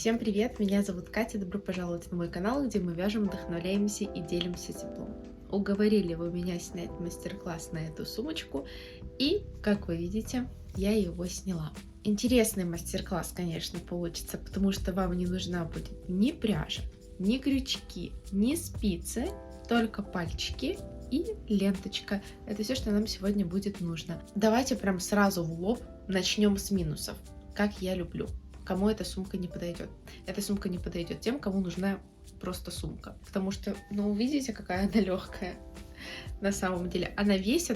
Всем привет, меня зовут Катя, добро пожаловать на мой канал, где мы вяжем, вдохновляемся и делимся теплом. Уговорили вы меня снять мастер-класс на эту сумочку, и, как вы видите, я его сняла. Интересный мастер-класс, конечно, получится, потому что вам не нужна будет ни пряжа, ни крючки, ни спицы, только пальчики и ленточка. Это все, что нам сегодня будет нужно. Давайте прям сразу в лоб начнем с минусов, как я люблю. Кому эта сумка не подойдет? Эта сумка не подойдет тем, кому нужна просто сумка. Потому что, ну, видите, какая она легкая. На самом деле, она весит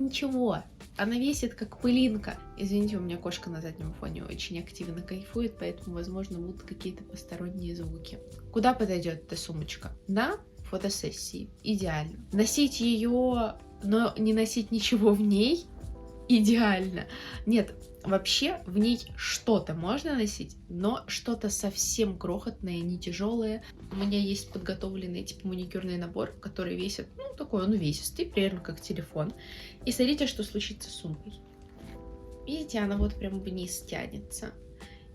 ничего. Она весит как пылинка. Извините, у меня кошка на заднем фоне очень активно кайфует, поэтому, возможно, будут какие-то посторонние звуки. Куда подойдет эта сумочка? На фотосессии. Идеально. Носить ее, но не носить ничего в ней идеально. Нет, вообще в ней что-то можно носить, но что-то совсем крохотное, не тяжелое. У меня есть подготовленный типа маникюрный набор, который весит, ну такой он увесистый, примерно как телефон. И смотрите, что случится с сумкой. Видите, она вот прям вниз тянется,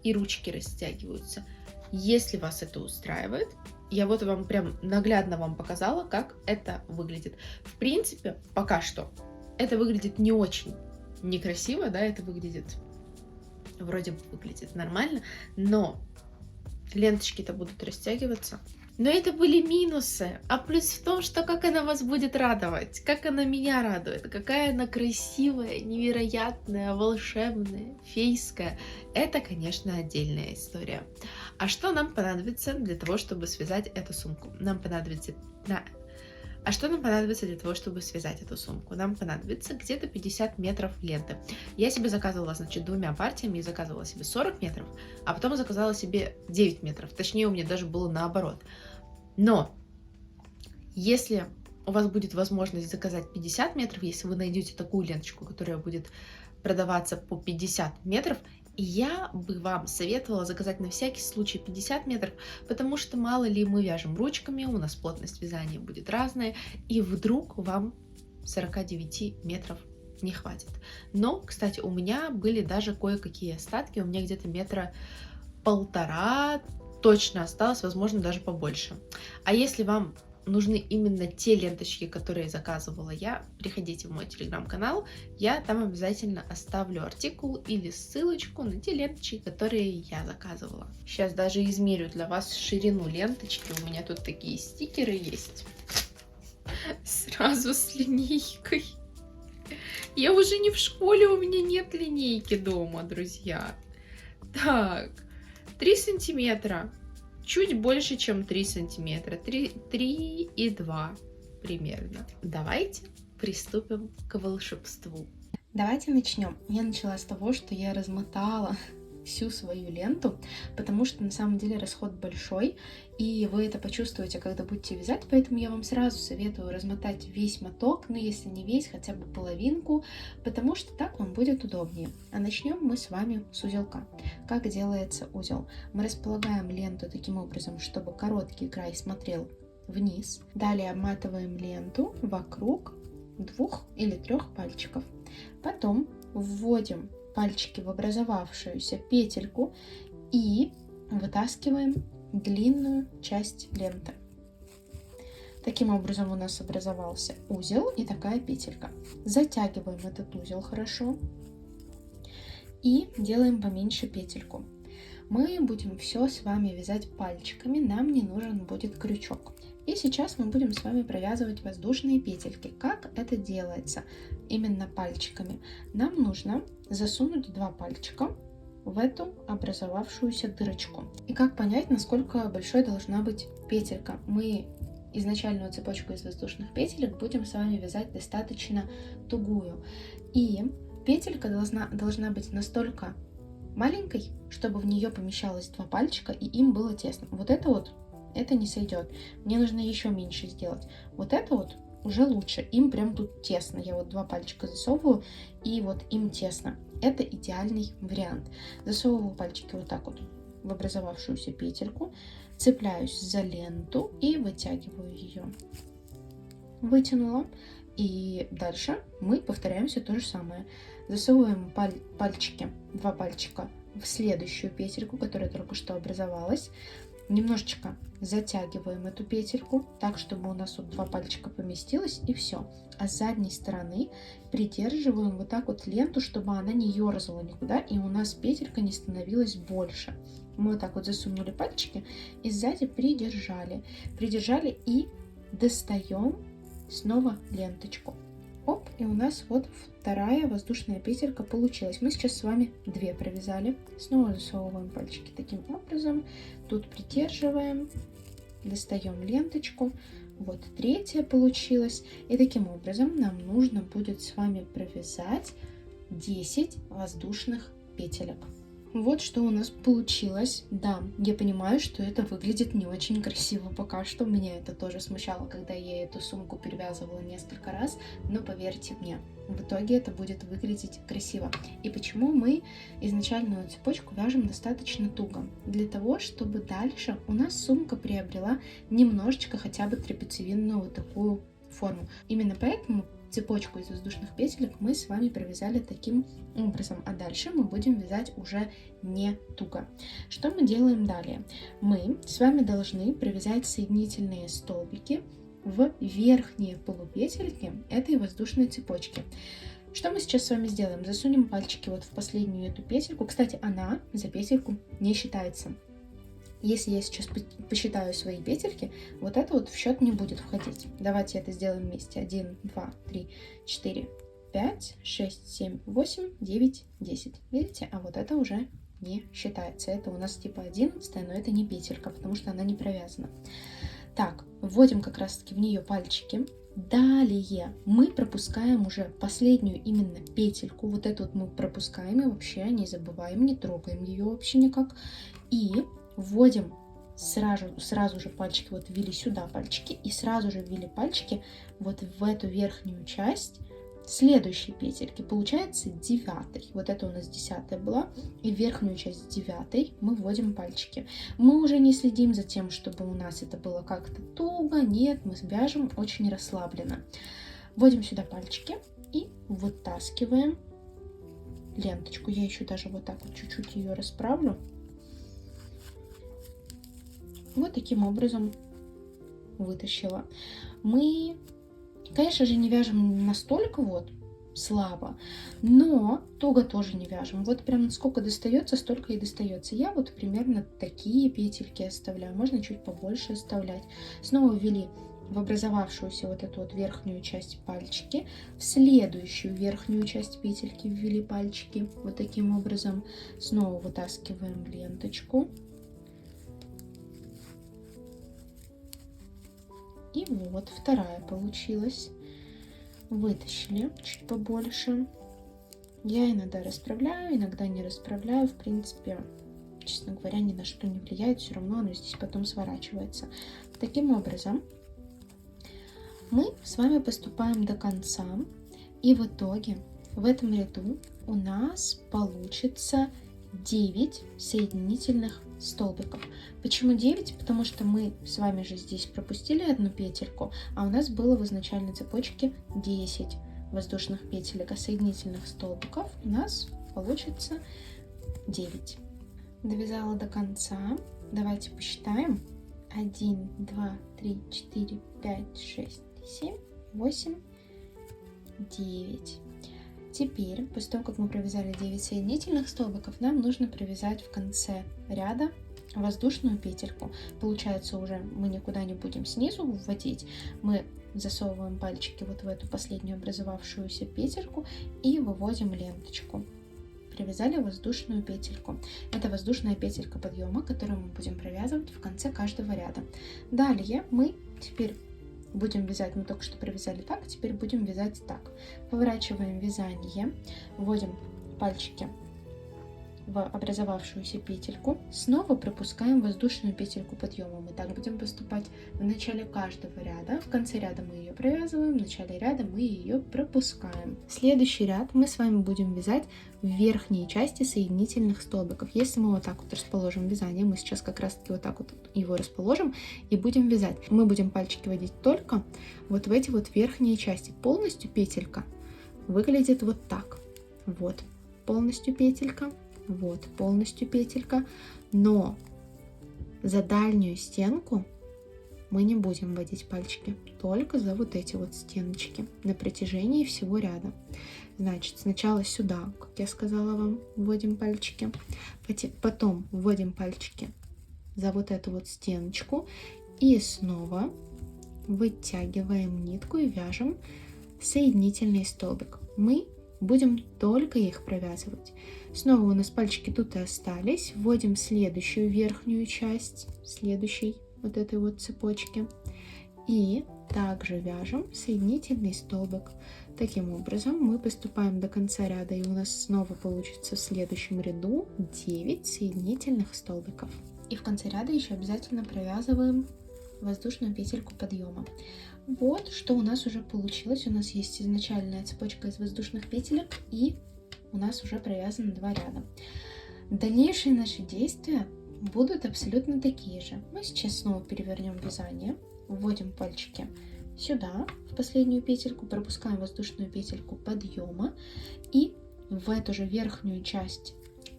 и ручки растягиваются. Если вас это устраивает, я вот вам прям наглядно вам показала, как это выглядит. В принципе, пока что это выглядит не очень некрасиво, да, это выглядит, вроде бы выглядит нормально, но ленточки-то будут растягиваться. Но это были минусы. А плюс в том, что как она вас будет радовать, как она меня радует, какая она красивая, невероятная, волшебная, фейская. Это, конечно, отдельная история. А что нам понадобится для того, чтобы связать эту сумку? Нам понадобится для того, чтобы связать эту сумку? Нам понадобится где-то 50 метров ленты. Я себе заказывала, значит, двумя партиями. Я заказывала себе 40 метров, а потом заказала себе 9 метров. Точнее, у меня даже было наоборот. Но если у вас будет возможность заказать 50 метров, если вы найдете такую ленточку, которая будет продаваться по 50 метров, я бы вам советовала заказать на всякий случай 50 метров, потому что мало ли мы вяжем ручками, у нас плотность вязания будет разная, и вдруг вам 49 метров не хватит. Но, кстати, у меня были даже кое-какие остатки, у меня где-то метра полтора точно осталось, возможно, даже побольше. А если вам нужны именно те ленточки, которые заказывала я, приходите в мой телеграм-канал, я там обязательно оставлю артикул или ссылочку на те ленточки, которые я заказывала. Сейчас даже измерю для вас ширину ленточки, у меня тут такие стикеры есть, сразу с линейкой. Я уже не в школе, у меня нет линейки дома, друзья. Так, 3 сантиметра. Чуть больше, чем 3 сантиметра. 3,2 примерно. Давайте приступим к волшебству. Давайте начнем. Я начала с того, что я размотала всю свою ленту, потому что на самом деле расход большой, и вы это почувствуете, когда будете вязать, поэтому я вам сразу советую размотать весь моток, но если не весь, хотя бы половинку, потому что так вам будет удобнее. А начнем мы с вами с узелка. Как делается узел? Мы располагаем ленту таким образом, чтобы короткий край смотрел вниз. Далее обматываем ленту вокруг 2 или 3 пальчиков. Потом вводим пальчики в образовавшуюся петельку и вытаскиваем длинную часть ленты. Таким образом у нас образовался узел и такая петелька. Затягиваем этот узел хорошо и делаем поменьше петельку. Мы будем все с вами вязать пальчиками, нам не нужен будет крючок. И сейчас мы будем с вами провязывать воздушные петельки. Как это делается именно пальчиками? Нам нужно засунуть 2 пальчика в эту образовавшуюся дырочку. И как понять, насколько большой должна быть петелька? Мы изначальную цепочку из воздушных петелек будем с вами вязать достаточно тугую. И петелька должна быть настолько маленькой, чтобы в нее помещалось 2 пальчика и им было тесно. Вот это не сойдет. Мне нужно еще меньше сделать. Вот это вот уже лучше. Им прям тут тесно. Я вот 2 пальчика засовываю, и вот им тесно. Это идеальный вариант. Засовываю пальчики вот так вот в образовавшуюся петельку, цепляюсь за ленту и вытягиваю ее. Вытянула. И дальше мы повторяем все то же самое. Засовываем пальчики, 2 пальчика в следующую петельку, которая только что образовалась. Немножечко затягиваем эту петельку, так, чтобы у нас вот 2 пальчика поместилось, и все. А с задней стороны придерживаем вот так вот ленту, чтобы она не ерзала никуда, и у нас петелька не становилась больше. Мы вот так вот засунули пальчики и сзади придержали. Придержали и достаем снова ленточку. Оп, и у нас вот вторая воздушная петелька получилась. Мы сейчас с вами 2 провязали. Снова засовываем пальчики таким образом. Тут придерживаем, достаем ленточку. Вот 3 получилась. И таким образом нам нужно будет с вами провязать 10 воздушных петелек. Вот что у нас получилось. Да, я понимаю, что это выглядит не очень красиво пока что. Меня это тоже смущало, когда я эту сумку перевязывала несколько раз. Но поверьте мне, в итоге это будет выглядеть красиво. И почему мы изначальную цепочку вяжем достаточно туго? Для того, чтобы дальше у нас сумка приобрела немножечко хотя бы трапециевидную вот такую форму. Именно поэтому цепочку из воздушных петелек мы с вами провязали таким образом, а дальше мы будем вязать уже не туго. Что мы делаем далее? Мы с вами должны провязать соединительные столбики в верхние полупетельки этой воздушной цепочки. Что мы сейчас с вами сделаем? Засунем пальчики вот в последнюю эту петельку. Кстати, она за петельку не считается. Если я сейчас посчитаю свои петельки, вот это вот в счет не будет входить. Давайте это сделаем вместе. 1, 2, 3, 4, 5, 6, 7, 8, 9, 10. Видите? А вот это уже не считается. Это у нас типа 11, но это не петелька, потому что она не провязана. Так, вводим как раз таки в нее пальчики. Далее мы пропускаем уже последнюю именно петельку. Вот эту вот мы пропускаем и вообще не забываем, не трогаем ее вообще никак. И вводим сразу же пальчики, вот ввели сюда пальчики и сразу же ввели пальчики вот в эту верхнюю часть следующей петельки. Получается 9. Вот это у нас 10 была. И в верхнюю часть 9 мы вводим пальчики. Мы уже не следим за тем, чтобы у нас это было как-то туго. Нет, мы вяжем очень расслабленно. Вводим сюда пальчики и вытаскиваем ленточку. Я еще даже вот так вот чуть-чуть ее расправлю. Вот таким образом вытащила. Мы, конечно же, не вяжем настолько вот слабо, но туго тоже не вяжем. Вот прям сколько достается, столько и достается. Я вот примерно такие петельки оставляю. Можно чуть побольше оставлять. Снова ввели в образовавшуюся вот эту вот верхнюю часть пальчики. В следующую верхнюю часть петельки ввели пальчики. Вот таким образом. Снова вытаскиваем ленточку. И вот вторая получилась. Вытащили чуть побольше. Я иногда расправляю, иногда не расправляю. В принципе, честно говоря, ни на что не влияет. Все равно оно здесь потом сворачивается. Таким образом, мы с вами поступаем до конца. И в итоге в этом ряду у нас получится 9 соединительных столбиков. Почему 9? Потому что мы с вами же здесь пропустили одну петельку, а у нас было в изначальной цепочке 10 воздушных петелек, а соединительных столбиков у нас получится 9. Довязала до конца. Давайте посчитаем. 1, 2, 3, 4, 5, 6, 7, 8, 9. Теперь, после того, как мы провязали 9 соединительных столбиков, нам нужно провязать в конце ряда воздушную петельку. Получается, уже мы никуда не будем снизу вводить. Мы засовываем пальчики вот в эту последнюю образовавшуюся петельку и выводим ленточку. Привязали воздушную петельку. Это воздушная петелька подъема, которую мы будем провязывать в конце каждого ряда. Далее мы теперь будем вязать, мы только что провязали так, теперь будем вязать так. Поворачиваем вязание, вводим пальчики в образовавшуюся петельку, снова пропускаем воздушную петельку подъема. Мы так будем поступать в начале каждого ряда, в конце ряда мы ее провязываем, в начале ряда мы ее пропускаем. Следующий ряд мы с вами будем вязать в верхней части соединительных столбиков. Если мы вот так вот расположим вязание, мы сейчас как раз таки вот так вот его расположим и будем вязать. Мы будем пальчики водить только вот в эти вот верхние части. Полностью петелька выглядит вот так. Вот полностью петелька. вот полностью петелька, но за дальнюю стенку мы не будем вводить пальчики, только за вот эти вот стеночки на протяжении всего ряда. Значит, сначала сюда, как я сказала вам, вводим пальчики, потом вводим пальчики за вот эту вот стеночку и снова вытягиваем нитку и вяжем соединительный столбик. Мы будем только их провязывать. Снова у нас пальчики тут и остались. Вводим следующую верхнюю часть следующей вот этой вот цепочки и также вяжем соединительный столбик. Таким образом мы поступаем до конца ряда, и у нас снова получится в следующем ряду 9 соединительных столбиков. И в конце ряда еще обязательно провязываем воздушную петельку подъема. Вот что у нас уже получилось. У нас есть изначальная цепочка из воздушных петелек, и у нас уже провязано 2 ряда. Дальнейшие наши действия будут абсолютно такие же. Мы сейчас снова перевернем вязание, вводим пальчики сюда, в последнюю петельку, пропускаем воздушную петельку подъема, и в эту же верхнюю часть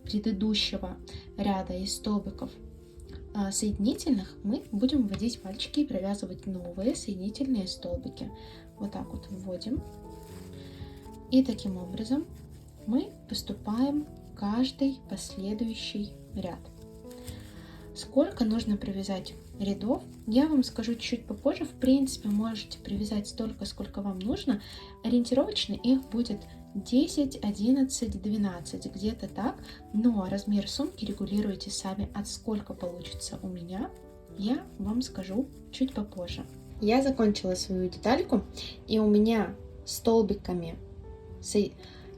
предыдущего ряда из столбиков соединительных мы будем вводить пальчики и провязывать новые соединительные столбики. Вот так вот вводим. И таким образом мы поступаем каждый последующий ряд. Сколько нужно провязать рядов, я вам скажу чуть попозже. В принципе, можете провязать столько, сколько вам нужно. Ориентировочно их будет 10, 11, 12, где-то так. Но размер сумки регулируйте сами, от сколько получится у меня, я вам скажу чуть попозже. Я закончила свою детальку, и у меня столбиками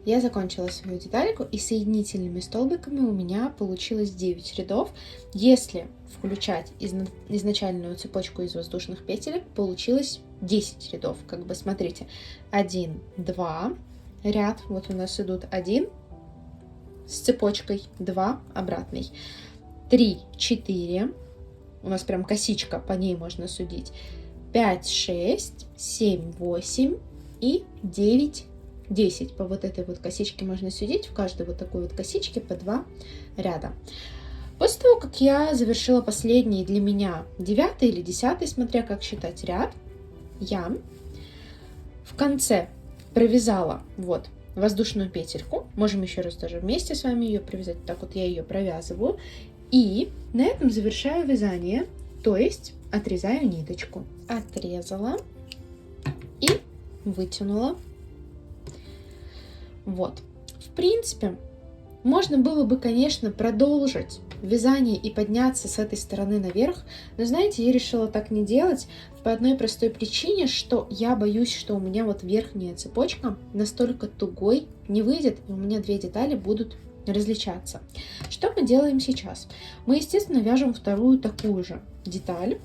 я закончила свою детальку, и соединительными столбиками у меня получилось 9 рядов. Если включать изначальную цепочку из воздушных петелек, получилось 10 рядов. Как бы смотрите, 1, 2 ряд, вот у нас идут 1 с цепочкой, 2 обратный, 3, 4, у нас прям косичка, по ней можно судить, 5, 6, 7, 8 и 9, 10. По вот этой вот косичке можно судить, в каждой вот такой вот косичке по 2 ряда. После того, как я завершила последний для меня 9 или 10, смотря как считать ряд, я в конце провязала вот воздушную петельку. Можем еще раз даже вместе с вами ее провязать. Так вот я ее провязываю. И на этом завершаю вязание, то есть отрезаю ниточку. Отрезала и вытянула. Вот. В принципе, можно было бы, конечно, продолжить вязание и подняться с этой стороны наверх, но, знаете, я решила так не делать по одной простой причине, что я боюсь, что у меня вот верхняя цепочка настолько тугой не выйдет, и у меня 2 детали будут различаться. Что мы делаем сейчас? Мы, естественно, вяжем вторую такую же деталь,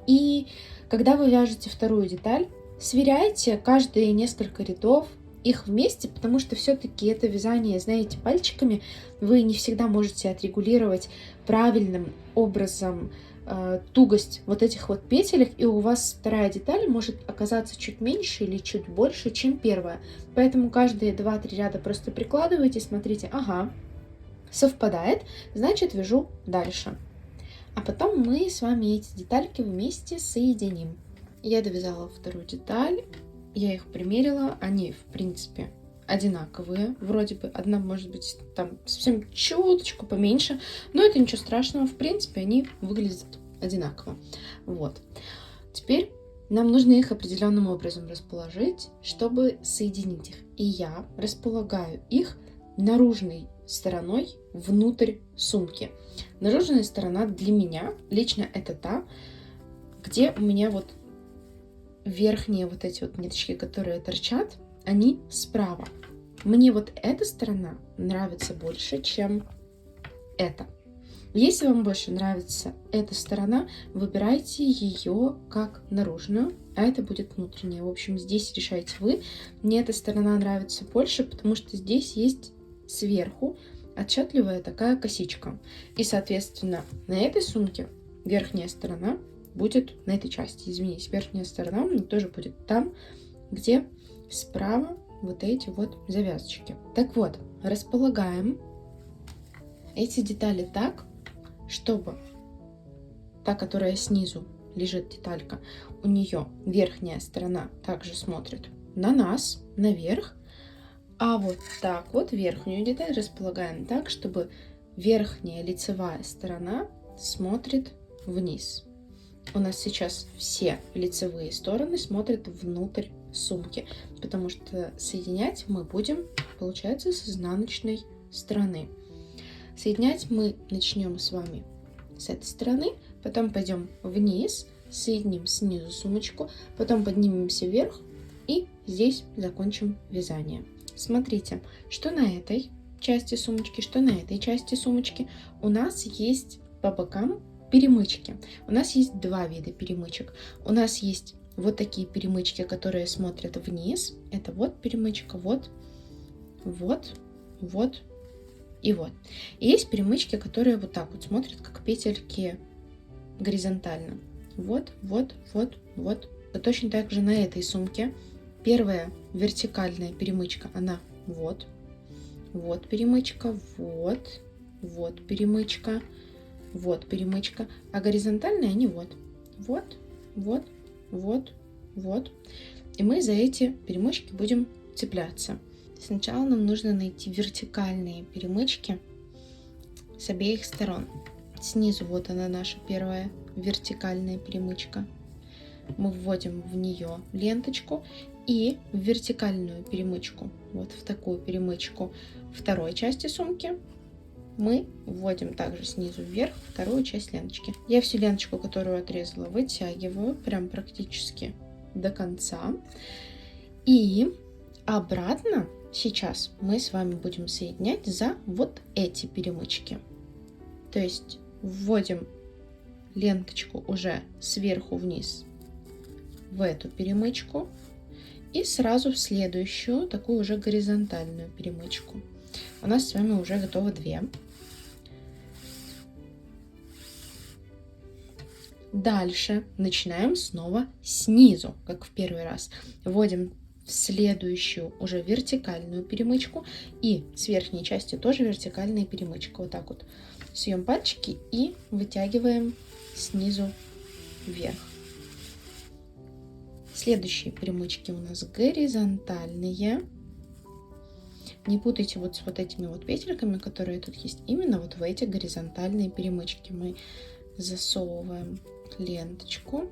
и когда вы вяжете вторую деталь, сверяйте каждые несколько рядов их вместе, потому что все-таки это вязание, знаете, пальчиками, вы не всегда можете отрегулировать правильным образом тугость вот этих вот петелек, и у вас вторая деталь может оказаться чуть меньше или чуть больше, чем первая. Поэтому каждые 2-3 ряда просто прикладывайте, смотрите, ага, совпадает, значит вяжу дальше. А потом мы с вами эти детальки вместе соединим. Я довязала вторую деталь. Я их примерила, они, в принципе, одинаковые. Вроде бы одна может быть там совсем чуточку поменьше, но это ничего страшного. В принципе, они выглядят одинаково. Вот. Теперь нам нужно их определенным образом расположить, чтобы соединить их. И я располагаю их наружной стороной внутрь сумки. Наружная сторона для меня, лично это та, где у меня вот верхние вот эти вот ниточки, которые торчат, они справа. Мне вот эта сторона нравится больше, чем эта. Если вам больше нравится эта сторона, выбирайте ее как наружную, а это будет внутренняя. В общем, здесь решайте вы. Мне эта сторона нравится больше, потому что здесь есть сверху отчетливая такая косичка. И, соответственно, на этой сумке верхняя сторона будет на этой части, извините, верхняя сторона у меня тоже будет там, где справа вот эти вот завязочки. Так вот, располагаем эти детали так, чтобы та, которая снизу лежит деталька, у нее верхняя сторона также смотрит на нас, наверх, а вот так вот верхнюю деталь располагаем так, чтобы верхняя лицевая сторона смотрит вниз. У нас сейчас все лицевые стороны смотрят внутрь сумки, потому что соединять мы будем, получается, с изнаночной стороны. Соединять мы начнем с вами с этой стороны, потом пойдем вниз, соединим снизу сумочку, потом поднимемся вверх и здесь закончим вязание. Смотрите, что на этой части сумочки, что на этой части сумочки у нас есть по бокам перемычки. У нас есть два вида перемычек. У нас есть вот такие перемычки, которые смотрят вниз. Это вот перемычка, вот, вот, вот и вот. И есть перемычки, которые вот так вот смотрят, как петельки горизонтально. Вот, вот, вот, вот. И точно так же на этой сумке первая вертикальная перемычка, она вот, вот перемычка, вот, вот перемычка, вот перемычка, а горизонтальные они вот, вот, вот, вот, вот. И мы за эти перемычки будем цепляться. Сначала нам нужно найти вертикальные перемычки с обеих сторон. Снизу вот она, наша первая вертикальная перемычка. Мы вводим в нее ленточку и в вертикальную перемычку, вот в такую перемычку второй части сумки, мы вводим также снизу вверх вторую часть ленточки. Я всю ленточку, которую отрезала, вытягиваю прям практически до конца. И обратно сейчас мы с вами будем соединять за вот эти перемычки. То есть вводим ленточку уже сверху вниз в эту перемычку и сразу в следующую, такую уже горизонтальную перемычку. У нас с вами уже готовы две. Дальше начинаем снова снизу, как в первый раз. Вводим в следующую уже вертикальную перемычку и с верхней части тоже вертикальная перемычка. Вот так вот суем пальчики и вытягиваем снизу вверх. Следующие перемычки у нас горизонтальные. Не путайте вот с вот этими вот петельками, которые тут есть. Именно вот в эти горизонтальные перемычки мы засовываем ленточку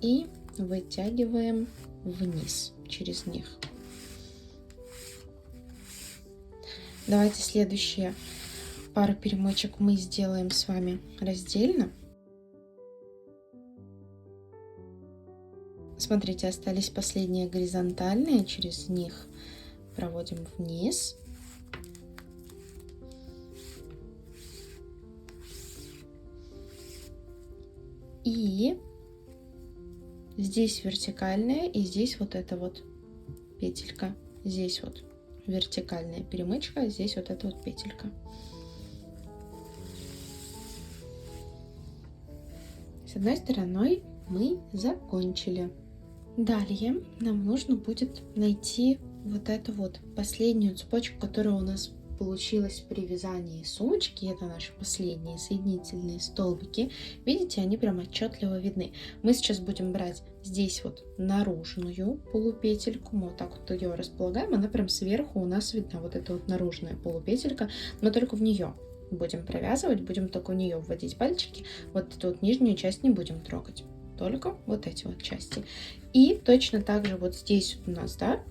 и вытягиваем вниз через них. Давайте следующие пару перемычек мы сделаем с вами раздельно. Смотрите, остались последние горизонтальные, через них проводим вниз. И здесь вертикальная, и здесь вот эта вот петелька. Здесь вот вертикальная перемычка, а здесь вот эта вот петелька. С одной стороной мы закончили. Далее нам нужно будет найти вот эту вот последнюю цепочку, которая у нас получилась при вязании сумочки. Это наши последние соединительные столбики. Видите, они прям отчетливо видны. Мы сейчас будем брать здесь вот наружную полупетельку. Мы вот так вот ее располагаем. Она прям сверху у нас видна. Вот эта вот наружная полупетелька. Но только в нее будем провязывать. Будем только в нее вводить пальчики. Вот эту вот нижнюю часть не будем трогать. Только вот эти вот части. И точно так же вот здесь вот у нас, да,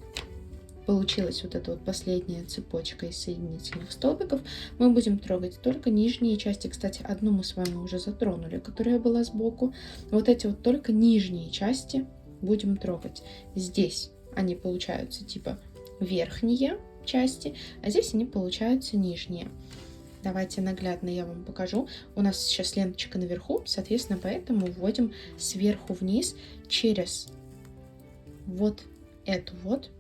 получилась вот эта вот последняя цепочка из соединительных столбиков. Мы будем трогать только нижние части. Кстати, одну мы с вами уже затронули, которая была сбоку. Вот эти вот только нижние части будем трогать. Здесь они получаются типа верхние части, а здесь они получаются нижние. Давайте наглядно я вам покажу. У нас сейчас ленточка наверху, соответственно, поэтому вводим сверху вниз через вот эту вот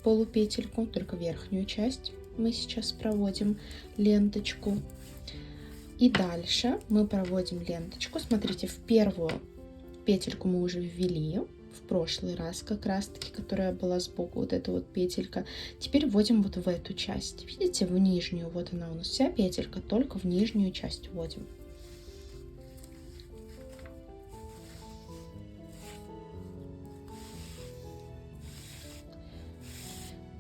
полупетельку, только верхнюю часть мы сейчас проводим ленточку. И дальше мы проводим ленточку. Смотрите, в первую петельку мы уже ввели, в прошлый раз, как раз таки, которая была сбоку, вот эта вот петелька. Теперь вводим вот в эту часть. Видите, в нижнюю, вот она у нас вся петелька, только в нижнюю часть вводим.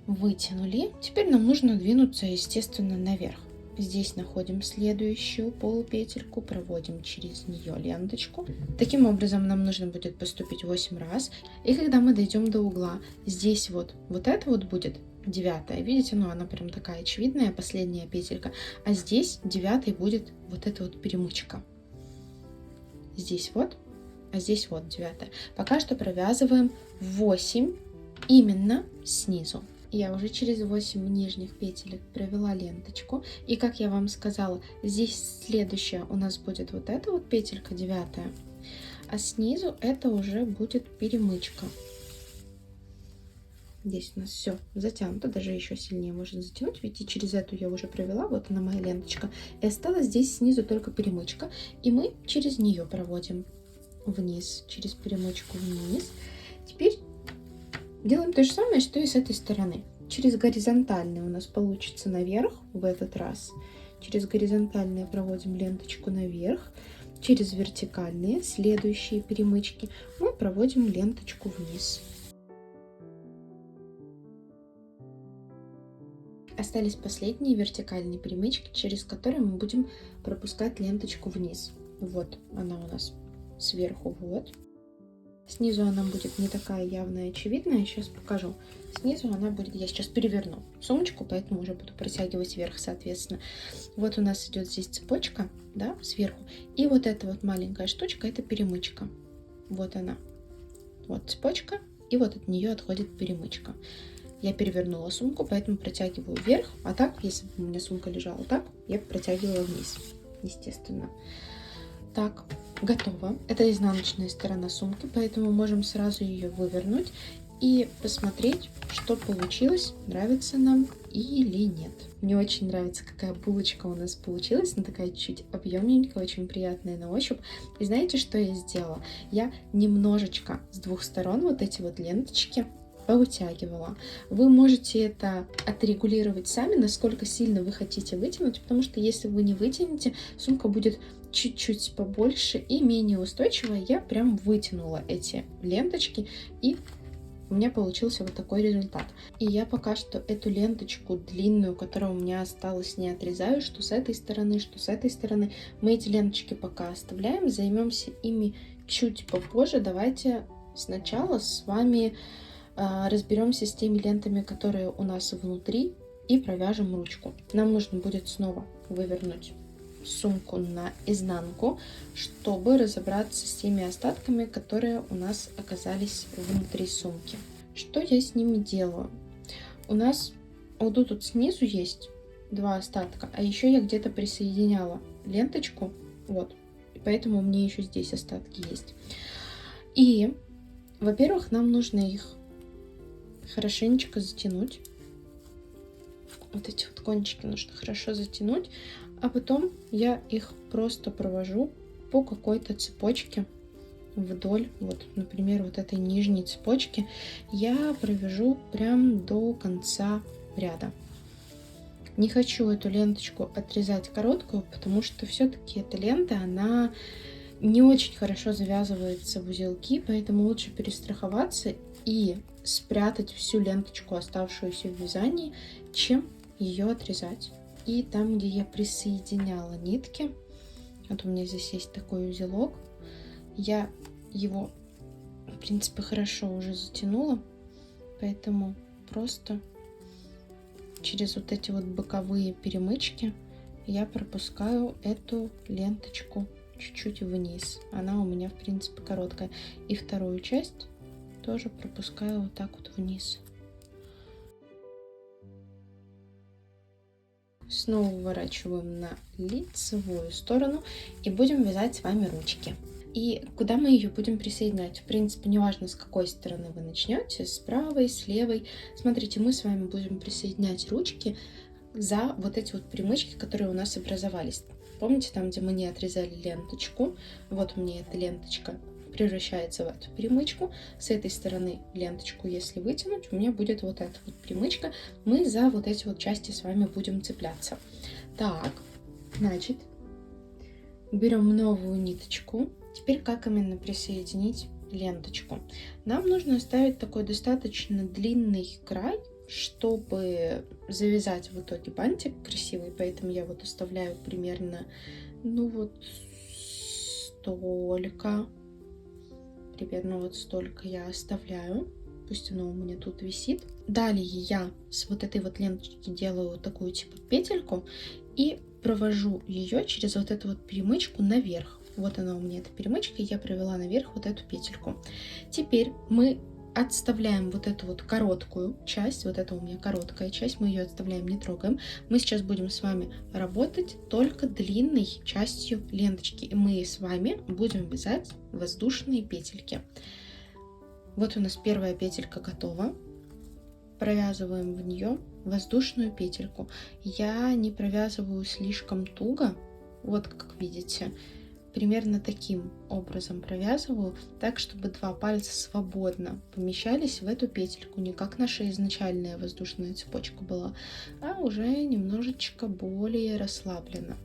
Вытянули. Теперь нам нужно двинуться, естественно, наверх. Здесь находим следующую полупетельку, проводим через нее ленточку. Таким образом нам нужно будет поступить 8 раз. И когда мы дойдем до угла, здесь вот это вот будет 9. Видите, ну она прям такая очевидная, последняя петелька. А здесь 9 будет вот эта вот перемычка. Здесь вот, а здесь вот 9. Пока что провязываем 8 именно снизу. Я уже через 8 нижних петелек провела ленточку. И как я вам сказала, здесь следующая у нас будет вот эта вот петелька 9. А снизу это уже будет перемычка. Здесь у нас все затянуто, даже еще сильнее можно затянуть. Видите, через эту я уже провела, вот она моя ленточка. И осталась здесь снизу только перемычка. И мы через нее проводим вниз, через перемычку вниз. Теперь делаем то же самое, что и с этой стороны. Через горизонтальные у нас получится наверх в этот раз. Через горизонтальные проводим ленточку наверх. Через вертикальные, следующие перемычки, мы проводим ленточку вниз. Остались последние вертикальные перемычки, через которые мы будем пропускать ленточку вниз. Вот она у нас сверху, вот. Снизу она будет не такая явная, очевидная. Сейчас покажу. Снизу она будет... Я сейчас переверну сумочку, поэтому уже буду протягивать вверх, соответственно. Вот у нас идет здесь цепочка, да, сверху. И вот эта вот маленькая штучка, это перемычка. Вот она. Вот цепочка. И вот от нее отходит перемычка. Я перевернула сумку, поэтому протягиваю вверх. А так, если бы у меня сумка лежала так, я бы протягивала вниз, естественно. Так, готово. Это изнаночная сторона сумки, поэтому можем сразу ее вывернуть и посмотреть, что получилось, нравится нам или нет. Мне очень нравится, какая булочка у нас получилась. Она такая чуть объемненькая, очень приятная на ощупь. И знаете, что я сделала? Я немножечко с двух сторон вот эти вот ленточки повытягивала. Вы можете это отрегулировать сами, насколько сильно вы хотите вытянуть, потому что если вы не вытянете, сумка будет чуть-чуть побольше и менее устойчивая. Я прям вытянула эти ленточки, и у меня получился вот такой результат. И я пока что эту ленточку длинную, которая у меня осталась, не отрезаю, что с этой стороны, что с этой стороны. Мы эти ленточки пока оставляем, займемся ими чуть попозже. Давайте сначала с вами разберемся с теми лентами, которые у нас внутри, и провяжем ручку. Нам нужно будет снова вывернуть сумку на изнанку, чтобы разобраться с теми остатками, которые у нас оказались внутри сумки. Что я с ними делаю? У нас вот тут снизу есть 2 остатка, а еще я где-то присоединяла ленточку, вот, и поэтому у меня еще здесь остатки есть. И, во-первых, нам нужно их хорошенечко затянуть. Вот эти вот кончики нужно хорошо затянуть, а потом я их просто провожу по какой-то цепочке вдоль, вот, например, вот этой нижней цепочки я провяжу прям до конца ряда. Не хочу эту ленточку отрезать короткую, потому что все-таки эта лента, она не очень хорошо завязывается в узелки, поэтому лучше перестраховаться и спрятать всю ленточку, оставшуюся в вязании, чем ее отрезать. И там, где я присоединяла нитки, вот у меня здесь есть такой узелок, я его, в принципе, хорошо уже затянула, поэтому просто через вот эти вот боковые перемычки я пропускаю эту ленточку чуть-чуть вниз. Она у меня, в принципе, короткая. И вторую часть тоже пропускаю вот так вот вниз. Снова выворачиваем на лицевую сторону и будем вязать с вами ручки. И куда мы ее будем присоединять? В принципе, неважно, с какой стороны вы начнете, с правой, с левой. Смотрите, мы с вами будем присоединять ручки за вот эти вот перемычки, которые у нас образовались. Помните, там, где мы не отрезали ленточку? Вот у меня эта ленточка превращается в эту перемычку. С этой стороны ленточку, если вытянуть, у меня будет вот эта вот перемычка. Мы за вот эти вот части с вами будем цепляться. Так, значит, берем новую ниточку. Теперь как именно присоединить ленточку? Нам нужно оставить такой достаточно длинный край, чтобы завязать в итоге бантик красивый, поэтому я вот оставляю примерно, ну вот столько, примерно вот столько я оставляю, пусть оно у меня тут висит. Далее я с вот этой вот ленточки делаю такую типа петельку и провожу ее через вот эту вот перемычку наверх. Вот она у меня, эта перемычка, и я провела наверх вот эту петельку. Теперь мы отставляем вот эту вот короткую часть, вот это у меня короткая часть, мы ее отставляем, не трогаем. Мы сейчас будем с вами работать только длинной частью ленточки, и мы с вами будем вязать воздушные петельки. Вот у нас первая петелька готова. Провязываем в нее воздушную петельку. Я не провязываю слишком туго, вот как видите. Примерно таким образом провязываю, так, чтобы два пальца свободно помещались в эту петельку, не как наша изначальная воздушная цепочка была, а уже немножечко более расслабленно.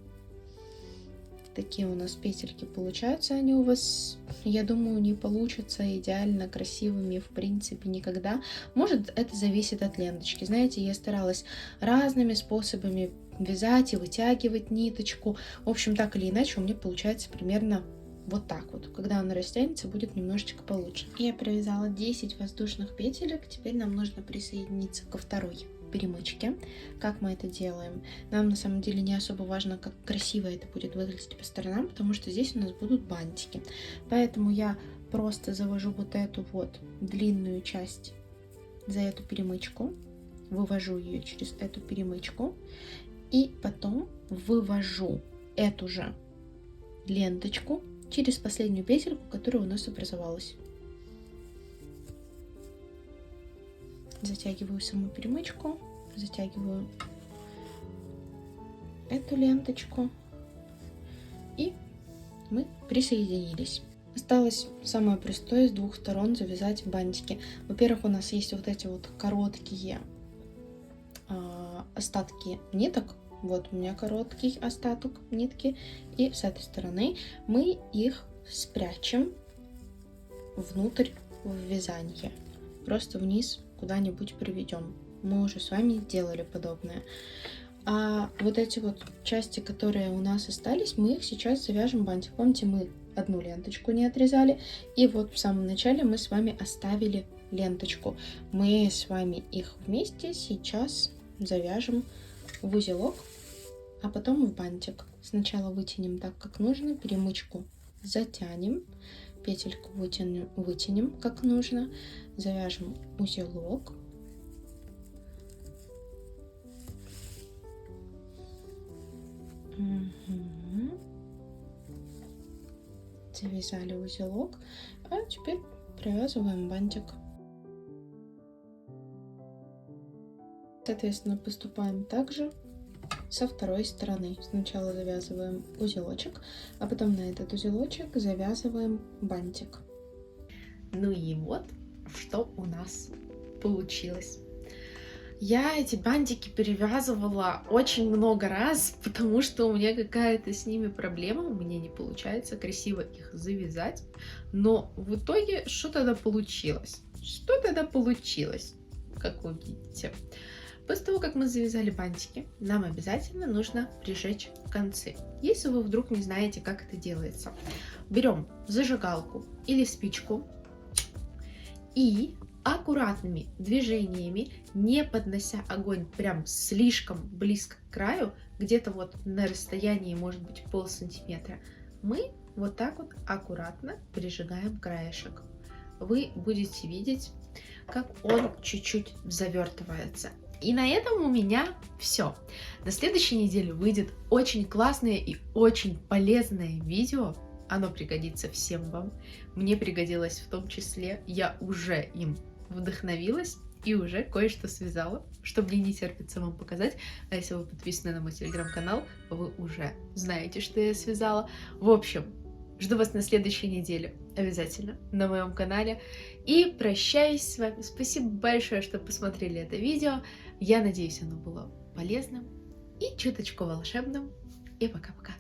Такие у нас петельки получаются, они у вас, я думаю, не получатся идеально красивыми в принципе никогда. Может, это зависит от ленточки. Знаете, я старалась разными способами вязать и вытягивать ниточку. В общем, так или иначе, у меня получается примерно вот так вот. Когда она растянется, будет немножечко получше. Я провязала 10 воздушных петелек. Теперь нам нужно присоединиться ко второй перемычке. Как мы это делаем? Нам на самом деле не особо важно, как красиво это будет выглядеть по сторонам, потому что здесь у нас будут бантики. Поэтому я просто завожу вот эту вот длинную часть за эту перемычку, вывожу ее через эту перемычку, и потом вывожу эту же ленточку через последнюю петельку, которая у нас образовалась. Затягиваю саму перемычку, затягиваю эту ленточку, и мы присоединились. Осталось самое простое с двух сторон завязать бантики. Во-первых, у нас есть вот эти вот короткие остатки ниток. Вот у меня короткий остаток нитки, и с этой стороны мы их спрячем внутрь в вязание. Просто вниз куда-нибудь приведем. Мы уже с вами делали подобное. А вот эти вот части, которые у нас остались, мы их сейчас завяжем бантик. Помните, мы одну ленточку не отрезали, и вот в самом начале мы с вами оставили ленточку. Мы с вами их вместе сейчас завяжем в узелок, а потом в бантик. Сначала вытянем так, как нужно, перемычку затянем, петельку вытянем как нужно, завяжем узелок, завязали узелок, а теперь провязываем бантик. Соответственно, поступаем также со второй стороны. Сначала завязываем узелочек, а потом на этот узелочек завязываем бантик. Ну и вот, что у нас получилось. Я эти бантики перевязывала очень много раз, потому что у меня какая-то с ними проблема, у меня не получается красиво их завязать, но в итоге что тогда получилось? Что тогда получилось, как вы видите? После того, как мы завязали бантики, нам обязательно нужно прижечь концы. Если вы вдруг не знаете, как это делается, берем зажигалку или спичку и аккуратными движениями, не поднося огонь прям слишком близко к краю, где-то вот на расстоянии, может быть, полсантиметра, мы вот так вот аккуратно прижигаем краешек. Вы будете видеть, как он чуть-чуть завертывается. И на этом у меня все. На следующей неделе выйдет очень классное и очень полезное видео. Оно пригодится всем вам. Мне пригодилось в том числе. Я уже им вдохновилась и уже кое-что связала, что мне не терпится вам показать. А если вы подписаны на мой телеграм-канал, вы уже знаете, что я связала. В общем, Жду вас на следующей неделе, обязательно, на моем канале. И прощаюсь с вами. Спасибо большое, что посмотрели это видео. Я надеюсь, оно было полезным и чуточку волшебным. И пока-пока.